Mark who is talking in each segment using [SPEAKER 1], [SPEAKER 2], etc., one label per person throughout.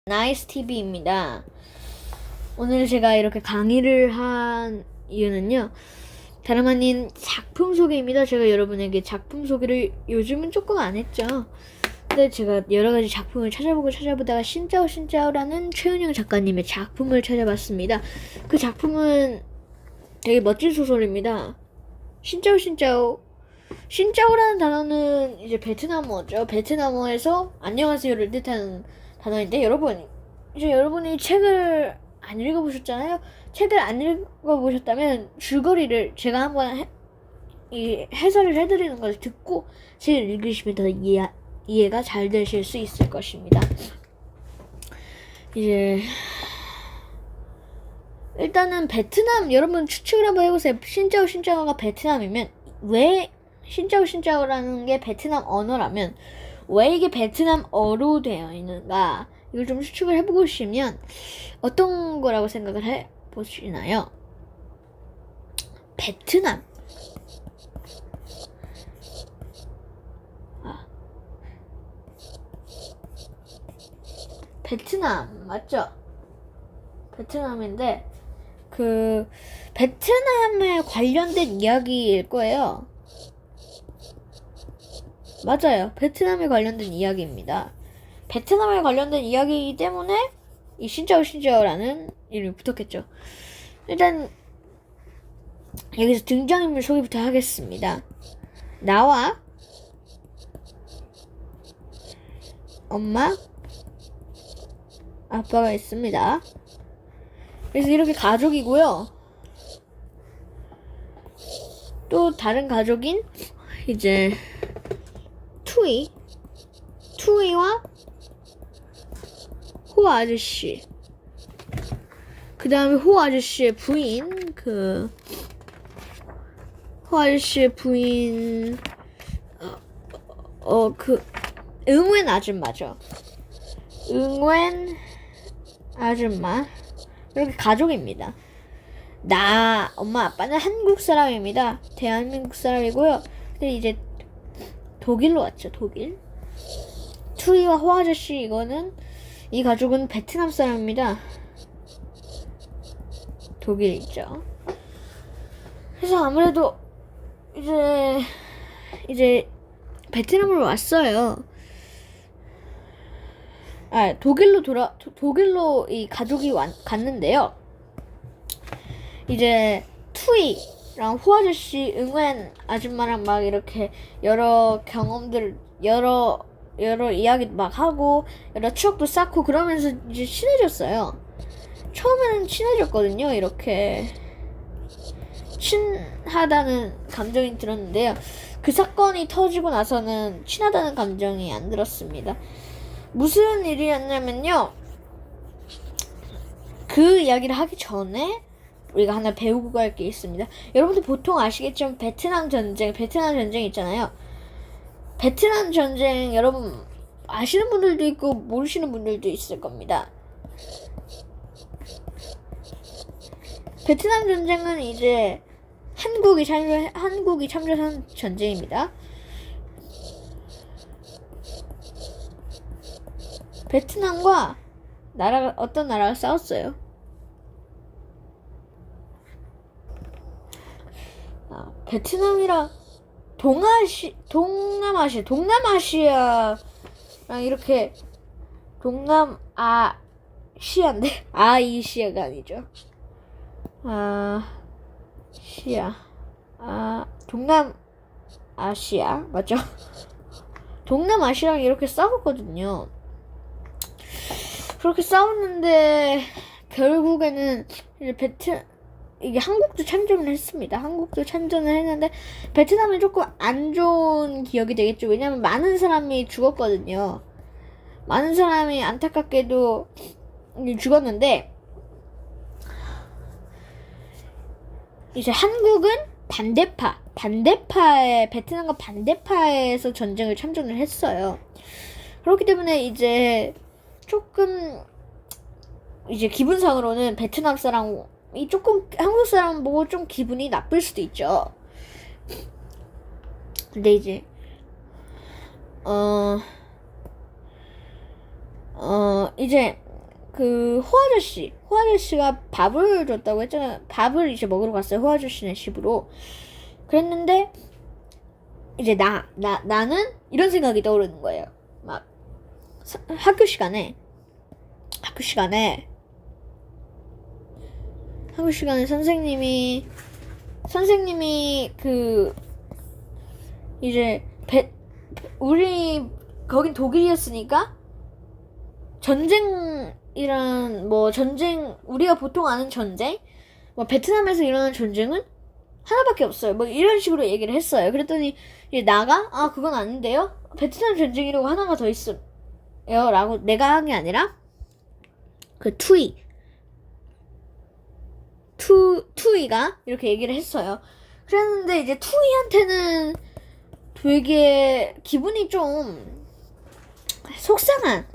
[SPEAKER 1] 나이스TV입니다. 오늘 제가 이렇게 강의를 한 이유는요, 다름 아닌 작품 소개입니다. 제가 여러분에게 작품 소개를 요즘은 조금 안 했죠. 근데 제가 여러 가지 작품을 찾아보다가 신짜오라는 최은영 작가님의 작품을 찾아봤습니다. 그 작품은 되게 멋진 소설입니다. 신짜오라는 단어는 이제 베트남어죠. 베트남어에서 안녕하세요를 뜻하는 단어인데, 여러분이 책을 안 읽어보셨잖아요. 책을 안 읽어보셨다면 줄거리를 제가 한번 해설을 해드리는 걸 듣고 책을 읽으시면 더 이해가 잘 되실 수 있을 것입니다. 이제 일단은 베트남, 여러분 추측을 한번 해보세요. 신짜오가 베트남이면 왜 신짜오라는 게 베트남 언어라면 왜 이게 베트남어로 되어 있는가, 이걸 좀 추측을 해보시면 어떤 거라고 생각을 해보시나요? 베트남, 베트남 맞죠? 베트남인데 그 베트남에 관련된 이야기일 거예요. 맞아요. 베트남에 관련된 이야기입니다. 베트남에 관련된 이야기이기 때문에 이 신짜오라는 이름이 붙었겠죠. 일단 여기서 등장인물 소개부터 하겠습니다. 나와 엄마, 아빠가 있습니다. 그래서 이렇게 가족이고요. 또 다른 가족인 이제 투이와 호 아저씨, 그 다음에 호 아저씨의 부인, 응웬 아줌마죠. 응웬 아줌마. 이렇게 가족입니다. 엄마, 아빠는 한국 사람입니다. 대한민국 사람이고요. 근데 이제 독일로 왔죠, 독일. 투이와 호 아저씨, 이 가족은 베트남 사람입니다. 독일에 있죠. 그래서 아무래도 이제 베트남으로 왔어요. 독일로 이 가족이 갔는데요. 이제 투이랑 호 아저씨, 응웬 아줌마랑 막 이렇게 여러 경험들, 여러 이야기 막 하고 여러 추억도 쌓고 그러면서 이제 친해졌어요. 처음에는 친해졌거든요. 이렇게 친하다는 감정이 들었는데요. 그 사건이 터지고 나서는 친하다는 감정이 안 들었습니다. 무슨 일이었냐면요, 그 이야기를 하기 전에 우리가 하나 배우고 갈 게 있습니다. 여러분들 보통 아시겠지만 베트남 전쟁 있잖아요. 베트남 전쟁 여러분 아시는 분들도 있고 모르시는 분들도 있을 겁니다. 베트남 전쟁은 이제 한국이 참전한 전쟁입니다. 베트남과 어떤 나라가 싸웠어요. 베트남이랑 동남아시아랑 이렇게 동남아시아인데 아이시아가 아니죠. 동남아시아 맞죠? 동남아시아랑 이렇게 싸웠거든요. 그렇게 싸웠는데 결국에는 이게 한국도 참전을 했습니다. 한국도 참전을 했는데 베트남은 조금 안 좋은 기억이 되겠죠. 왜냐면 많은 사람이 죽었거든요. 많은 사람이 안타깝게도 죽었는데 이제 한국은 베트남과 반대파에서 전쟁을 참전을 했어요. 그렇기 때문에 이제 조금 이제 기분상으로는 베트남 사람이 조금 한국 사람 보고 좀 기분이 나쁠 수도 있죠. 근데 이제 이제 그 호 아저씨가 밥을 줬다고 했잖아. 밥을 이제 먹으러 갔어요. 호 아저씨네 집으로. 그랬는데 이제 나는 이런 생각이 떠오르는 거예요. 막 학교 시간에 선생님이 그 이제 우리 거긴 독일이었으니까 전쟁이란 뭐 전쟁 우리가 보통 아는 전쟁 뭐 베트남에서 일어난 전쟁은 하나밖에 없어요. 뭐 이런 식으로 얘기를 했어요. 그랬더니 이제 나가 그건 아닌데요. 베트남 전쟁이라고 하나가 더 있어요. 라고 내가 한 게 아니라 그 투이가 이렇게 얘기를 했어요. 그랬는데 이제 투이한테는 되게 기분이 좀 속상한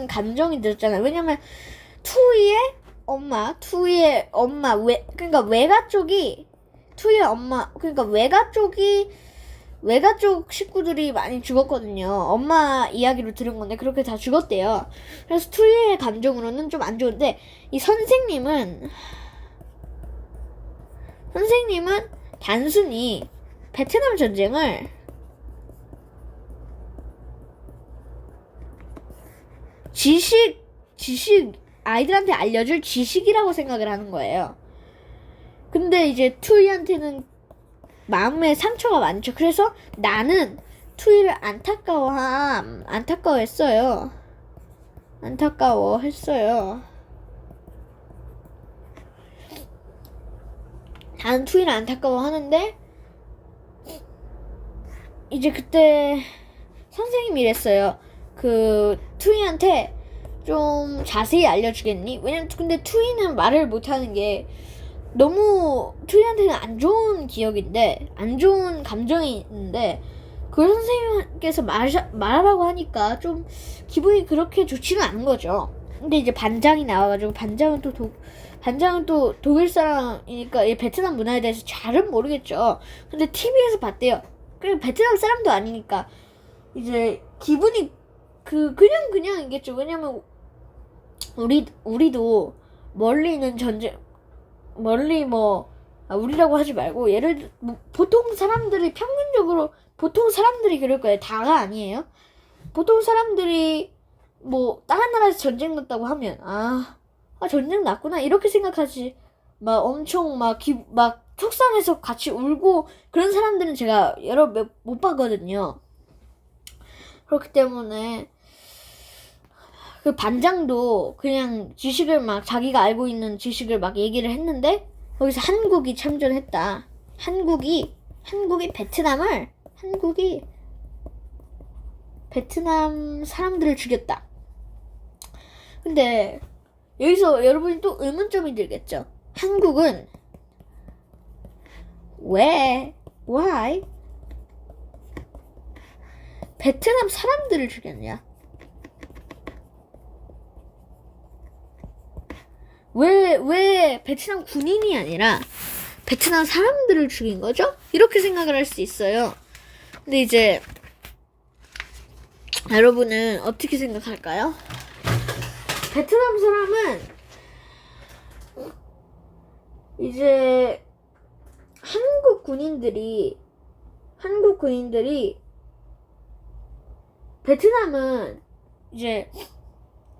[SPEAKER 1] 감정이 들었잖아요. 왜냐면 투이의 엄마 그러니까 외가 쪽이 투이의 엄마 그러니까 외가 쪽 식구들이 많이 죽었거든요. 엄마 이야기로 들은 건데 그렇게 다 죽었대요. 그래서 투이의 감정으로는 좀 안 좋은데 이 선생님은 단순히 베트남 전쟁을 지식 아이들한테 알려줄 지식이라고 생각을 하는 거예요. 근데 이제 투이한테는 마음에 상처가 많죠. 그래서 나는 투이를 안타까워했어요. 나는 투이를 안타까워하는데 이제 그때 선생님이 이랬어요. 그 투이한테 좀 자세히 알려주겠니? 왜냐면 근데 투이는 말을 못하는 게 너무 투이한테는 안 좋은 감정이 있는데 그걸 선생님께서 말하라고 하니까 좀 기분이 그렇게 좋지는 않은 거죠. 근데 이제 반장이 나와가지고 반장은 또 독일 사람이니까 이 베트남 문화에 대해서 잘은 모르겠죠. 근데 TV에서 봤대요. 그리고 베트남 사람도 아니니까 이제 기분이 그냥이겠죠. 왜냐면 우리도 우리라고 하지 말고 보통 사람들이 그럴 거예요. 다가 아니에요. 보통 사람들이 뭐 다른 나라에서 전쟁 났다고 하면 전쟁 났구나 이렇게 생각하지. 막 엄청 막 속상해서 같이 울고 그런 사람들은 제가 못 봤거든요. 그렇기 때문에 그 반장도 그냥 자기가 알고 있는 지식을 막 얘기를 했는데 거기서 한국이 참전했다. 한국이 베트남 사람들을 죽였다. 근데 여기서 여러분이 또 의문점이 들겠죠. 한국은 why 베트남 사람들을 죽였냐? 왜 베트남 군인이 아니라 베트남 사람들을 죽인 거죠? 이렇게 생각을 할 수 있어요. 근데 이제 여러분은 어떻게 생각할까요? 베트남 사람은 이제 한국 군인들이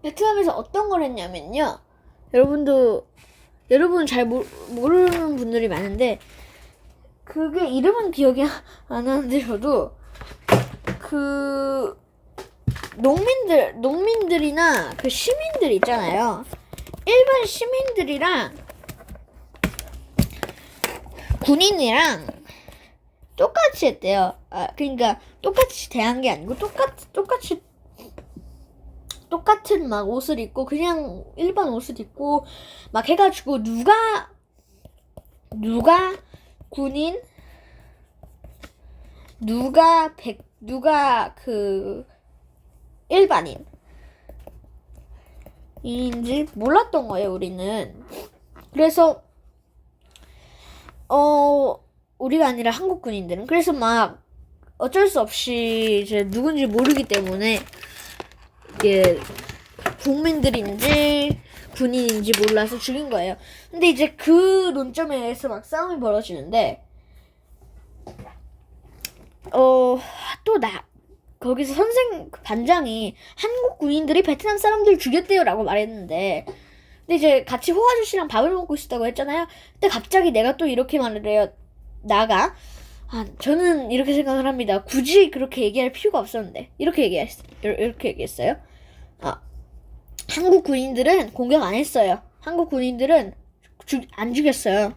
[SPEAKER 1] 베트남에서 어떤 걸 했냐면요. 여러분 잘 모르는 분들이 많은데 그게 이름은 기억이 안 나는데 저도 그 농민들이나 그 시민들 있잖아요. 일반 시민들이랑 군인이랑 똑같이 했대요. 그러니까 똑같이 대한 게 아니고 똑같은 막 옷을 입고 그냥 일반 옷을 입고 막 해가지고 누가 군인 누가 그 일반인인지 몰랐던 거예요. 우리는. 그래서 우리가 아니라 한국 군인들은 그래서 막 어쩔 수 없이 이제 누군지 모르기 때문에 이게 국민들인지 군인인지 몰라서 죽인 거예요. 근데 이제 그 논점에 의해서 막 싸움이 벌어지는데 거기서 반장이 한국 군인들이 베트남 사람들 죽였대요라고 말했는데, 근데 이제 같이 호 아저씨랑 밥을 먹고 있었다고 했잖아요. 근데 갑자기 내가 또 이렇게 말을 해요. 저는 이렇게 생각을 합니다. 굳이 그렇게 얘기할 필요가 없었는데 이렇게 얘기했어요. 한국 군인들은 공격 안 했어요. 한국 군인들은 안 죽였어요.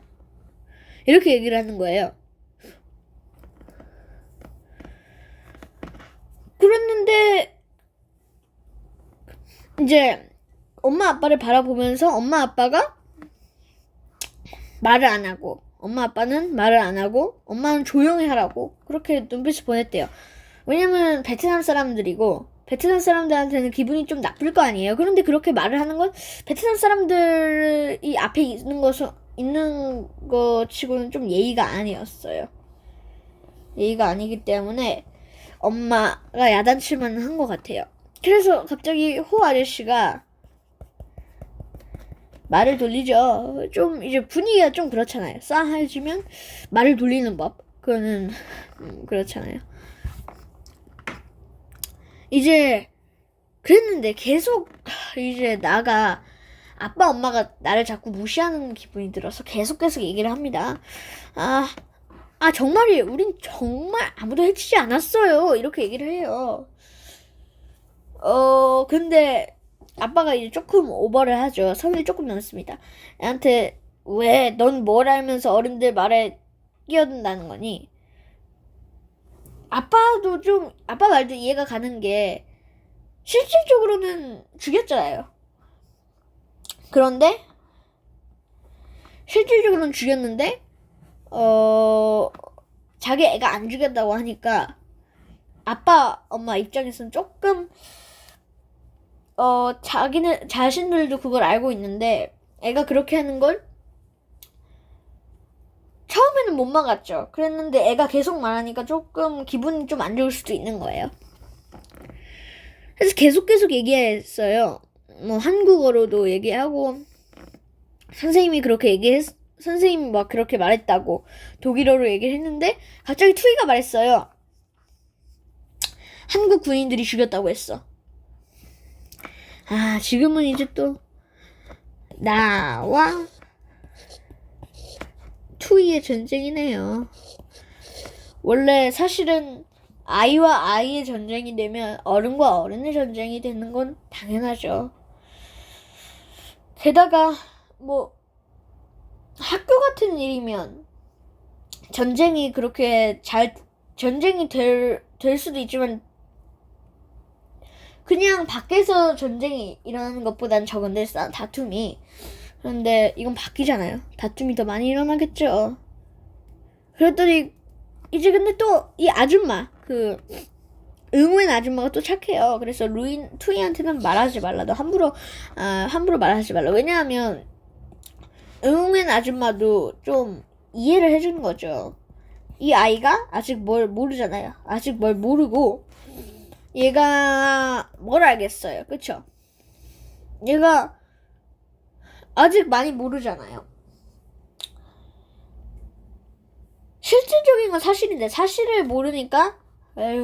[SPEAKER 1] 이렇게 얘기를 하는 거예요. 그랬는데 이제 엄마 아빠를 바라보면서 엄마 아빠가 말을 안 하고, 엄마 아빠는 말을 안 하고, 엄마는 조용히 하라고 그렇게 눈빛을 보냈대요. 왜냐면 베트남 사람들이고 베트남 사람들한테는 기분이 좀 나쁠 거 아니에요. 그런데 그렇게 말을 하는 건 베트남 사람들이 앞에 있는 거 치고는 좀 예의가 아니었어요. 예의가 아니기 때문에 엄마가 야단칠만 한 것 같아요. 그래서 갑자기 호 아저씨가 말을 돌리죠. 좀 이제 분위기가 좀 그렇잖아요. 싸해지면 말을 돌리는 법. 그거는 그렇잖아요. 이제 그랬는데 계속 이제 아빠 엄마가 나를 자꾸 무시하는 기분이 들어서 계속 얘기를 합니다. 정말이에요. 우린 정말 아무도 해치지 않았어요. 이렇게 얘기를 해요. 근데 아빠가 이제 조금 오버를 하죠. 선을 조금 넘습니다. 애한테 왜 넌 뭘 알면서 어른들 말에 끼어든다는 거니? 아빠 말도 이해가 가는 게 실질적으로는 죽였잖아요. 그런데 실질적으로는 죽였는데 자기 애가 안 죽였다고 하니까 아빠 엄마 입장에서는 조금 자신들도 그걸 알고 있는데 애가 그렇게 하는 걸 처음에는 못 막았죠. 그랬는데 애가 계속 말하니까 조금 기분이 좀 안 좋을 수도 있는 거예요. 그래서 계속 얘기했어요. 뭐 한국어로도 얘기하고 선생님이 막 그렇게 말했다고 독일어로 얘기를 했는데 갑자기 투이가 말했어요. 한국 군인들이 죽였다고 했어. 지금은 이제 또 나와 투이의 전쟁이네요. 원래 사실은 아이와 아이의 전쟁이 되면 어른과 어른의 전쟁이 되는 건 당연하죠. 게다가 뭐 학교 같은 일이면 전쟁이 될 수도 있지만 그냥 밖에서 전쟁이 일어나는 것보단 적은데 다툼이. 그런데 이건 바뀌잖아요. 다툼이 더 많이 일어나겠죠. 그랬더니 이제 근데 또 이 아줌마 응우엔 아줌마가 또 착해요. 그래서 투이한테는 말하지 말라. 너 함부로 말하지 말라. 왜냐하면 응우엔 아줌마도 좀 이해를 해주는 거죠. 이 아이가 아직 뭘 모르잖아요. 아직 뭘 모르고 얘가 뭘 알겠어요. 그쵸? 얘가 아직 많이 모르잖아요. 실질적인 건 사실인데 사실을 모르니까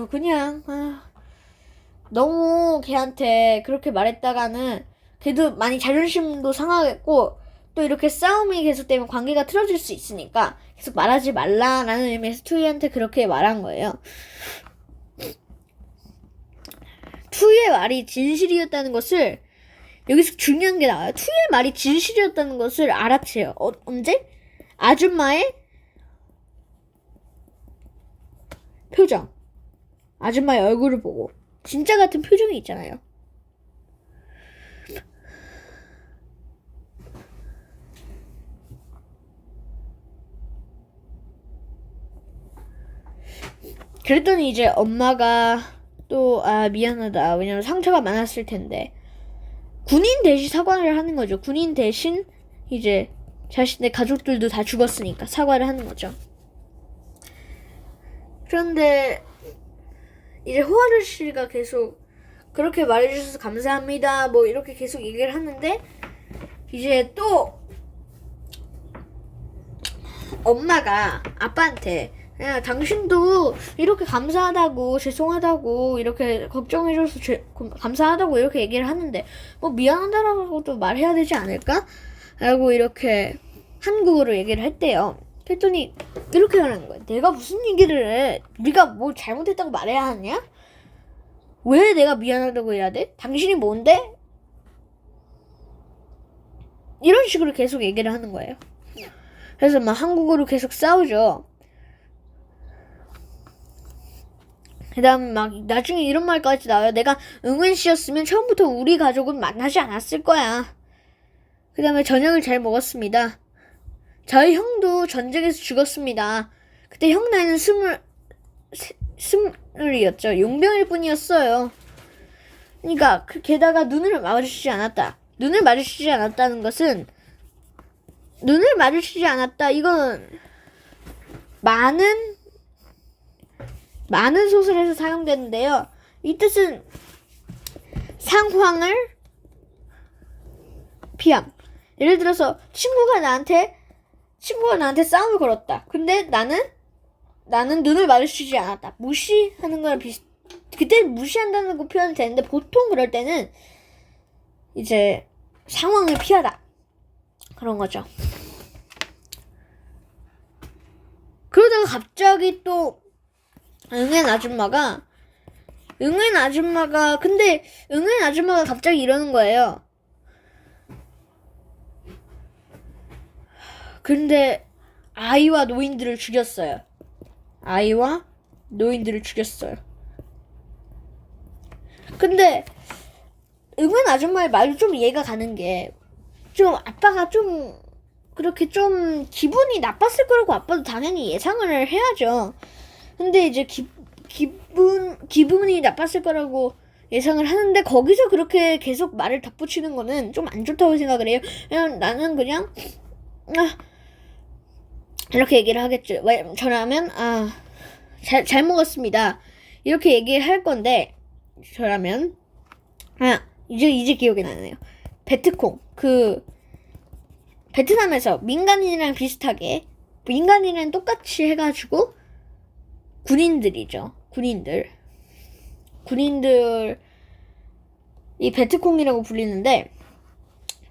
[SPEAKER 1] 그냥 너무 걔한테 그렇게 말했다가는 걔도 많이 자존심도 상하겠고 또 이렇게 싸움이 계속되면 관계가 틀어질 수 있으니까 계속 말하지 말라라는 의미에서 투이한테 그렇게 말한 거예요. 투이의 말이 진실이었다는 것을 여기서 중요한 게 나와요. 투이의 말이 진실이었다는 것을 알아채요. 언제? 아줌마의 표정. 아줌마의 얼굴을 보고 진짜 같은 표정이 있잖아요. 그랬더니 이제 엄마가 또 미안하다. 왜냐면 상처가 많았을 텐데 군인 대신 사과를 하는 거죠. 군인 대신 이제 자신의 가족들도 다 죽었으니까 사과를 하는 거죠. 그런데 이제 호 아저씨가 계속 그렇게 말해주셔서 감사합니다. 뭐 이렇게 계속 얘기를 하는데 이제 또 엄마가 아빠한테 야, 당신도 이렇게 감사하다고 죄송하다고 이렇게 걱정해줘서 감사하다고 이렇게 얘기를 하는데 뭐 미안하다라고도 말해야 되지 않을까? 라고 이렇게 한국어로 얘기를 했대요. 그랬더니 이렇게 말하는 거야. 내가 무슨 얘기를 해? 네가 뭐 잘못했다고 말해야 하냐? 왜 내가 미안하다고 해야 돼? 당신이 뭔데? 이런 식으로 계속 얘기를 하는 거예요. 그래서 막 한국어로 계속 싸우죠. 그 다음 막 나중에 이런 말까지 나와요. 내가 응은 씨였으면 처음부터 우리 가족은 만나지 않았을 거야. 그 다음에 저녁을 잘 먹었습니다. 저희 형도 전쟁에서 죽었습니다. 그때 형 나이는 스물이었죠. 용병일 뿐이었어요. 그러니까 게다가 눈을 마주치지 않았다. 눈을 마주치지 않았다는 것은 눈을 마주치지 않았다. 이건 많은 소설에서 사용되는데요. 이 뜻은 상황을 피함. 예를 들어서 친구가 나한테 싸움을 걸었다. 근데 나는 눈을 마주치지 않았다. 무시하는 거랑 그때 무시한다는 거 표현이 되는데 보통 그럴 때는 이제 상황을 피하다. 그런 거죠. 그러다가 갑자기 또 응엔 아줌마가 갑자기 이러는 거예요. 근데 아이와 노인들을 죽였어요. 근데 응은 아줌마의 말도 좀 이해가 가는 게 좀 아빠가 좀 그렇게 좀 기분이 나빴을 거라고 아빠도 당연히 예상을 해야죠. 근데 이제 기분이 나빴을 거라고 예상을 하는데 거기서 그렇게 계속 말을 덧붙이는 거는 좀 안 좋다고 생각을 해요. 나는 그냥 이렇게 얘기를 하겠죠. 저라면 잘 먹었습니다. 이렇게 얘기를 할 건데 저라면 이제 기억이 나네요. 베트콩 베트남에서 민간인이랑 비슷하게 민간인이랑 똑같이 해가지고 군인들이죠. 군인들 이 베트콩이라고 불리는데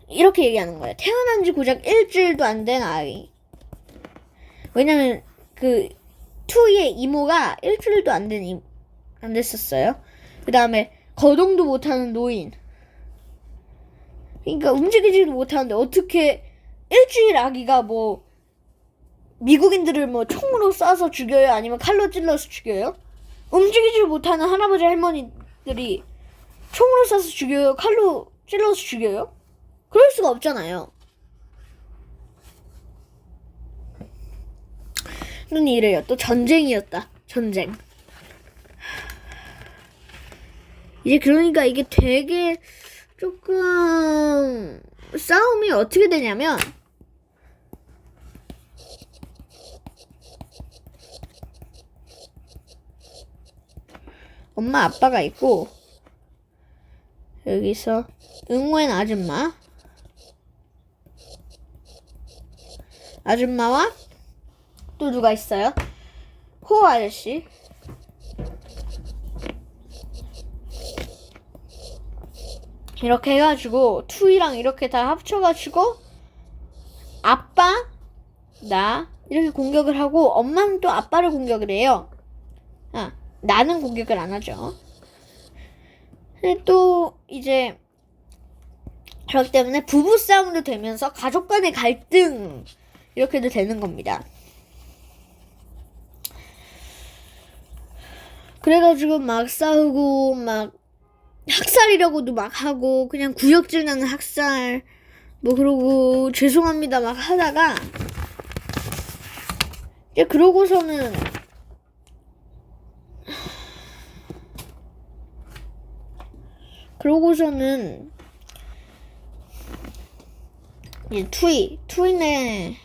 [SPEAKER 1] 이렇게 얘기하는 거예요. 태어난 지 고작 일주일도 안 된 아이. 왜냐면 투이의 이모가 일주일도 안 됐었어요. 그 다음에 거동도 못하는 노인. 그러니까 움직이지도 못하는데 어떻게 일주일 아기가 뭐 미국인들을 뭐 총으로 쏴서 죽여요? 아니면 칼로 찔러서 죽여요? 움직이지 못하는 할아버지 할머니들이 총으로 쏴서 죽여요? 칼로 찔러서 죽여요? 그럴 수가 없잖아요. 눈이 이래요. 또 전쟁이었다. 전쟁. 이제 그러니까 이게 되게 조금 싸움이 어떻게 되냐면 엄마 아빠가 있고 여기서 응웬 아줌마와 또 누가 있어요? 호 아저씨. 이렇게 해가지고 투이랑 이렇게 다 합쳐가지고 아빠, 나 이렇게 공격을 하고 엄마는 또 아빠를 공격을 해요. 나는 공격을 안 하죠. 근데 또 이제 그렇기 때문에 부부싸움도 되면서 가족 간의 갈등 이렇게도 되는 겁니다. 그래가지고 막 싸우고 막 학살이라고도 막 하고 그냥 구역질 나는 학살 뭐 그러고 죄송합니다 막 하다가 이제 그러고서는 이제 투인의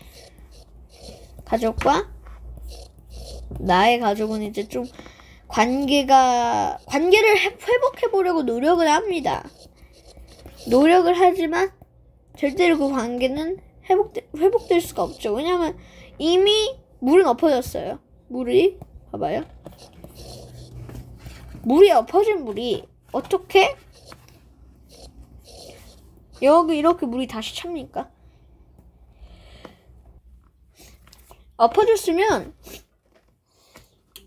[SPEAKER 1] 가족과 나의 가족은 이제 좀 관계를 회복해 보려고 노력을 합니다. 노력을 하지만 절대로 그 관계는 회복될 수가 없죠. 왜냐면 이미 물은 엎어졌어요. 물이 봐봐요. 물이 엎어진 물이 어떻게 여기 이렇게 물이 다시 찹니까? 엎어졌으면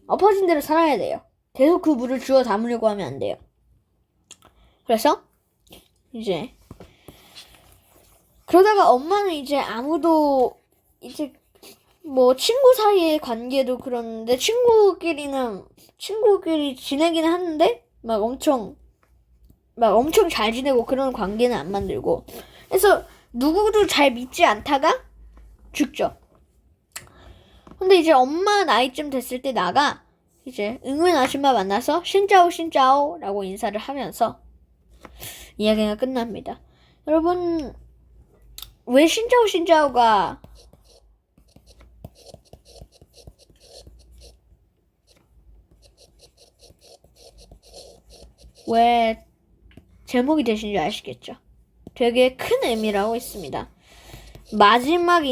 [SPEAKER 1] 엎어진 대로 살아야 돼요. 계속 그 물을 주워 담으려고 하면 안 돼요. 그래서 이제 그러다가 엄마는 이제 아무도 이제 뭐 친구 사이의 관계도 그런데 친구끼리 지내기는 하는데 막 엄청 잘 지내고 그런 관계는 안 만들고, 그래서 누구도 잘 믿지 않다가 죽죠. 근데 이제 엄마 나이쯤 됐을 때 나가 이제 응웬 아줌마 만나서 신짜오 신짜오 라고 인사를 하면서 이야기가 끝납니다. 여러분, 왜 신짜오 신짜오가 왜 제목이 되신지 아시겠죠? 되게 큰 의미라고 있습니다. 마지막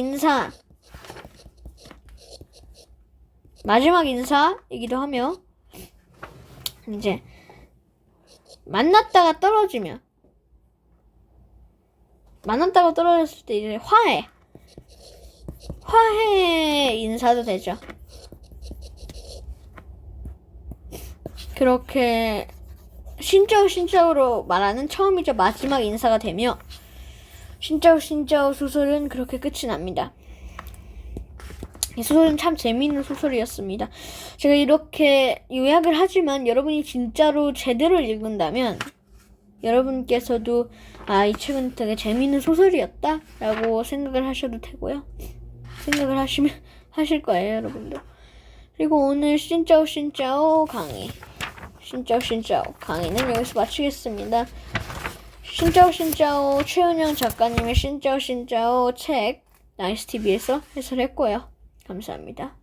[SPEAKER 1] 인사이기도 하며, 이제 만났다가 떨어졌을 때 이제 화해 인사도 되죠. 그렇게 신짜오 신짜오로 말하는 처음이자 마지막 인사가 되며, 신짜오 신짜오 소설은 그렇게 끝이 납니다. 이 소설은 참 재미있는 소설이었습니다. 제가 이렇게 요약을 하지만 여러분이 진짜로 제대로 읽는다면 여러분께서도 이 책은 되게 재미있는 소설이었다 라고 생각을 하셔도 되고요. 생각을 하실 거예요, 여러분도. 그리고 오늘 신짜오 신짜오 강의는 여기서 마치겠습니다. 신짜오 신짜오 최은영 작가님의 신짜오 신짜오 책 나이스TV에서 해설했고요. 감사합니다.